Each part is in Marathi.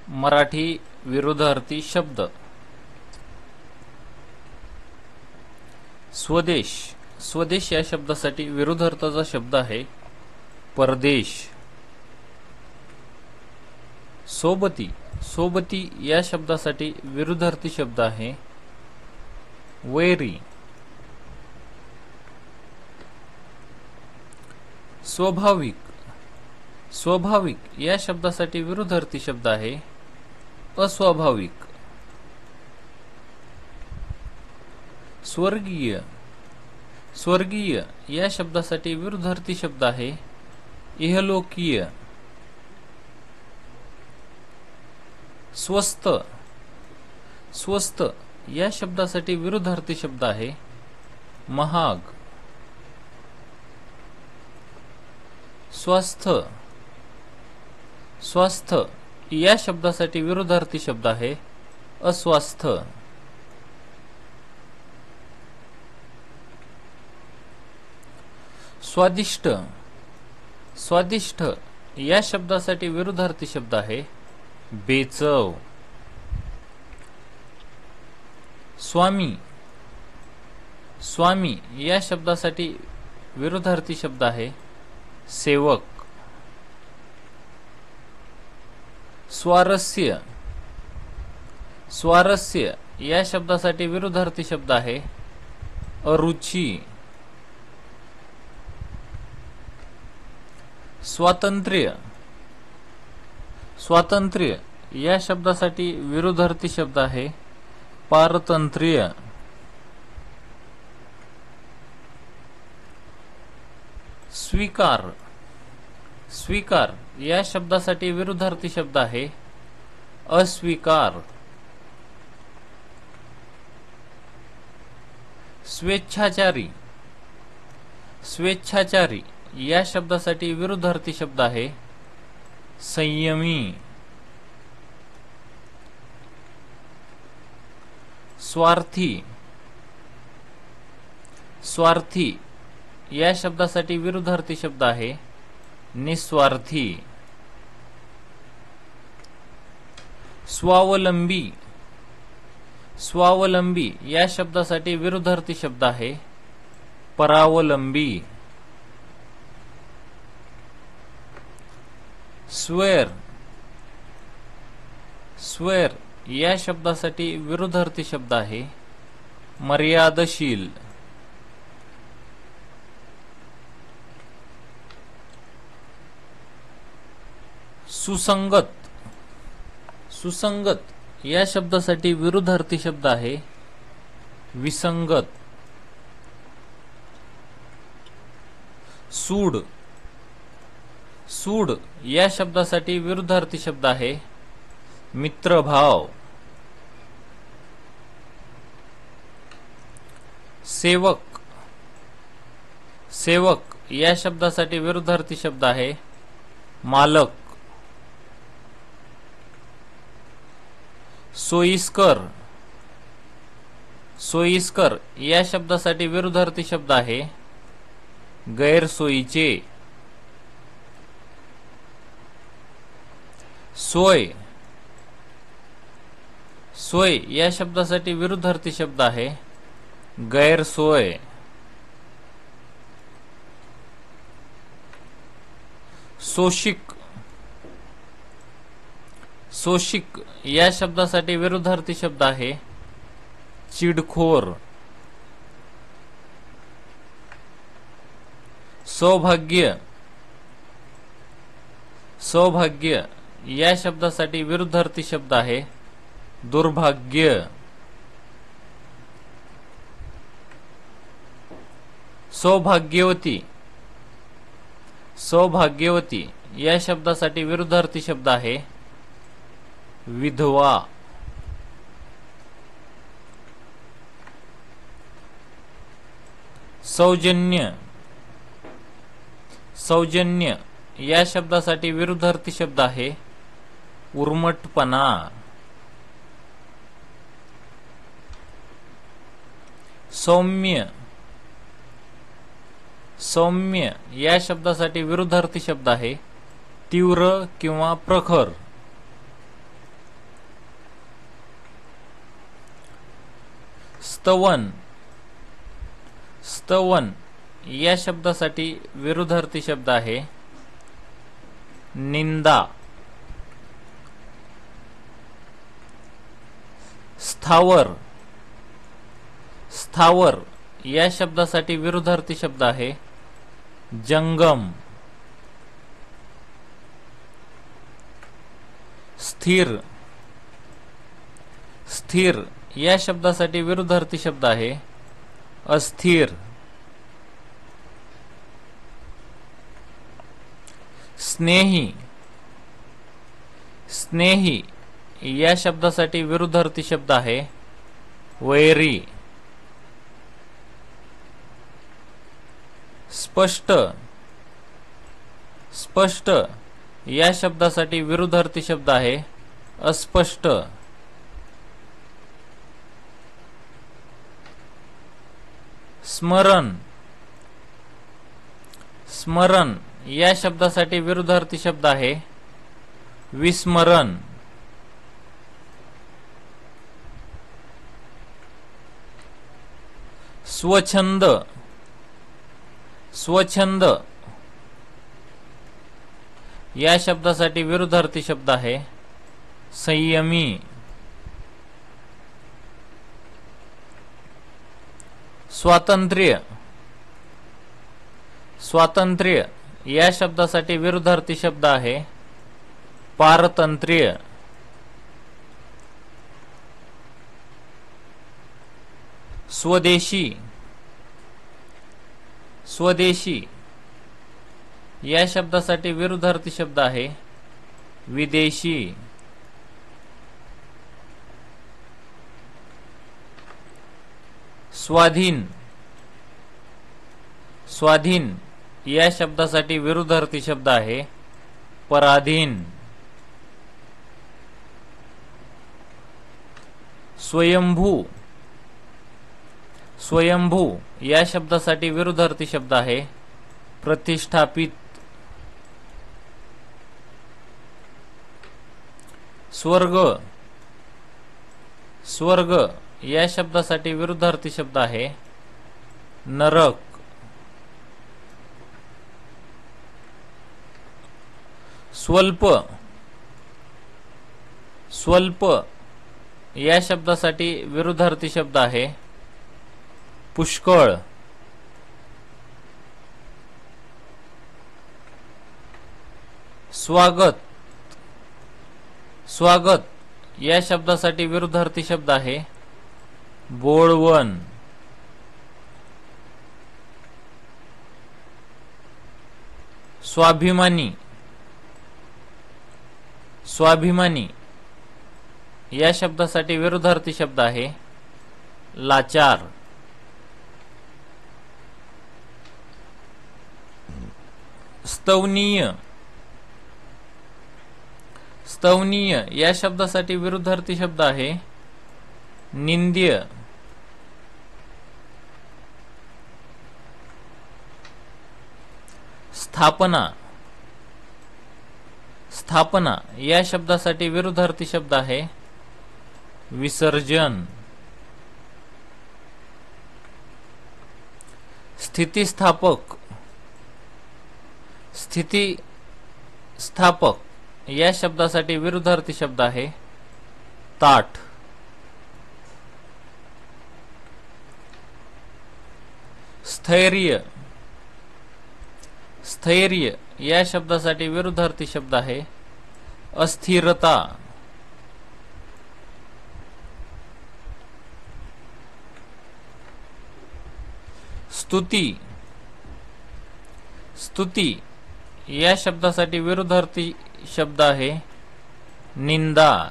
मराठी विरुद्धार्थी शब्द. स्वदेश. स्वदेश या शब्दासाठी विरुद्धार्थाचा शब्द आहे परदेश. सोबती. सोबती या शब्दासाठी विरुद्धार्थी शब्द आहे वैरी. स्वाभाविक. स्वाभाविक या शब्दासाठी विरुद्धार्थी शब्द आहे अस्वाभाविक. स्वर्गीय. स्वर्गीय या शब्दासाठी विरुद्धार्थी शब्द आहे इहलोकीय. स्वस्थ. स्वस्थ या शब्दासाठी विरुद्धार्थी शब्द आहे महाग. स्वस्थ. स्वास्थ्य या शब्दासाठी विरुद्धार्थी शब्द आहे अस्वास्थ्य. स्वादिष्ट. स्वादिष्ट या शब्दासाठी विरुद्धार्थी शब्द आहे बेचव. स्वामी. स्वामी या शब्दासाठी विरुद्धार्थी शब्द आहे सेवक. स्वारस्य. स्वारस्य या शब्दासाठी विरुद्धार्थी शब्द आहे अरुची. स्वातंत्र्य. स्वातंत्र्य या शब्दासाठी विरुद्धार्थी शब्द आहे पारतंत्र्य. स्वीकार. स्वीकार या शब्दासाठी विरुद्धार्थी शब्द आहे अस्वीकार. स्वेच्छाचारी. स्वेच्छाचारी या शब्दासाठी विरुद्धार्थी शब्द आहे संयमी. स्वार्थी. स्वार्थी या शब्दासाठी विरुद्धार्थी शब्द आहे निस्वार्थी. स्वावलंबी. स्वावलंबी या शब्दासाठी विरुद्धार्थी शब्द आहे परावलंबी. स्वैर. स्वैर या शब्दासाठी विरुद्धार्थी शब्द आहे मर्यादशील. सुसंगत. सुसंगत या शब्दासाठी विरुद्धार्थी शब्द आहे विसंगत. सूड. सूड या शब्दासाठी विरुद्धार्थी शब्द आहे मित्रभाव. सेवक. सेवक या शब्दासाठी विरुद्धार्थी शब्द आहे मालक. सोयीस्कर. सोयीस्कर या शब्दासाठी विरुद्धार्थी शब्द आहे गैरसोयीचे. सोय. सोय या शब्दासाठी विरुद्धार्थी शब्द आहे गैरसोय. शोषिक. शोषिक या शब्दासाठी विरुद्धार्थी शब्द आहे चिडखोर. सौभाग्य. सौभाग्य या शब्दासाठी विरुद्धार्थी शब्द आहे दुर्भाग्य. सौभाग्यवती. सौभाग्यवती या शब्दासाठी विरुद्धार्थी शब्द आहे विधवा. सौजन्य. सौजन्य या शब्दासाठी विरुद्धार्थी शब्द आहे उर्मटपणा. सौम्य. सौम्य या शब्दासाठी विरुद्धार्थी शब्द आहे तीव्र किंवा प्रखर. स्तवन. स्तवन या शब्दासाठी विरुद्धार्थी शब्द आहे निंदा. स्थावर. स्थावर या शब्दासाठी विरुद्धार्थी शब्द आहे जंगम. स्थिर. स्थिर या शब्दासाठी विरुद्धार्थी शब्द आहे अस्थिर. स्नेही. स्नेही या शब्दासाठी विरुद्धार्थी शब्द आहे वैरी. स्पष्ट. स्पष्ट या शब्दासाठी विरुद्धार्थी शब्द आहे अस्पष्ट. स्मरण. स्मरण या शब्दासाठी विरुद्धार्थी शब्द आहे विस्मरण. स्वच्छंद. स्वच्छंद या शब्दासाठी विरुद्धार्थी शब्द आहे संयमी. स्वातंत्र्य. स्वातंत्र्य या शब्दासाठी विरुद्धार्थी शब्द आहे पारतंत्र्य. स्वदेशी. स्वदेशी या शब्दासाठी विरुद्धार्थी शब्द आहे विदेशी. स्वाधीन. स्वाधीन या शब्दासाठी विरुद्धार्थी शब्द आहे पराधीन. स्वयंभू. स्वयंभू या शब्दासाठी विरुद्धार्थी शब्द आहे प्रतिष्ठापित. स्वर्ग. स्वर्ग या शब्दासाठी विरुद्धार्थी शब्द आहे नरक. स्वल्प. स्वल्प या शब्दासाठी विरुद्धार्थी शब्द आहे पुष्कळ. स्वागत. स्वागत या शब्दासाठी विरुद्धार्थी शब्द आहे बोळवण. स्वाभिमानी. स्वाभिमानी या शब्दासाठी विरुद्धार्थी शब्द आहे लाचार. स्तवनीय. स्तवनीय या शब्दासाठी विरुद्धार्थी शब्द आहे निंद्य. स्थापना. स्थापना या शब्दासाठी विरुद्धार्थी शब्द आहे विसर्जन. स्थितिस्थापक. स्थितिस्थापक या शब्दासाठी विरुद्धार्थी शब्द आहे ताठ. स्थैर्य. स्थैर्य या शब्दासाठी विरुद्धार्थी शब्द आहे अस्थिरता. स्तुती. स्तुती या शब्दासाठी विरुद्धार्थी शब्द आहे निंदा.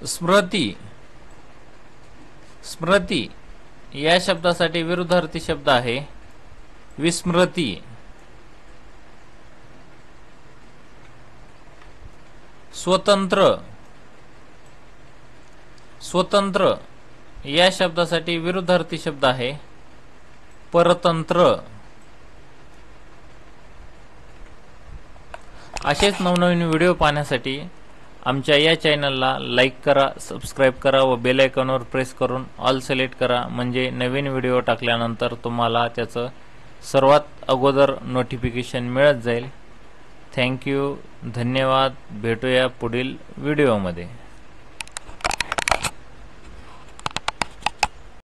स्मृती. स्मृती या शब्दासाठी विरुद्धार्थी शब्द आहे विस्मृती. स्वतंत्र. स्वतंत्र या शब्दासाठी विरुद्धार्थी शब्द आहे परतंत्र. असेच नवनवीन व्हिडिओ पाहण्यासाठी आमच्या या चॅनलला लाईक करा, सबस्क्राईब करा व बेल आयकॉनवर प्रेस करून ऑल सिलेक्ट करा, म्हणजे नवीन व्हिडिओ टाकल्यानंतर तुम्हाला त्याचं सर्वात अगोदर नोटिफिकेशन मिळत जाईल। थँक्यू, धन्यवाद। भेटूया पुढील व्हिडिओमध्ये।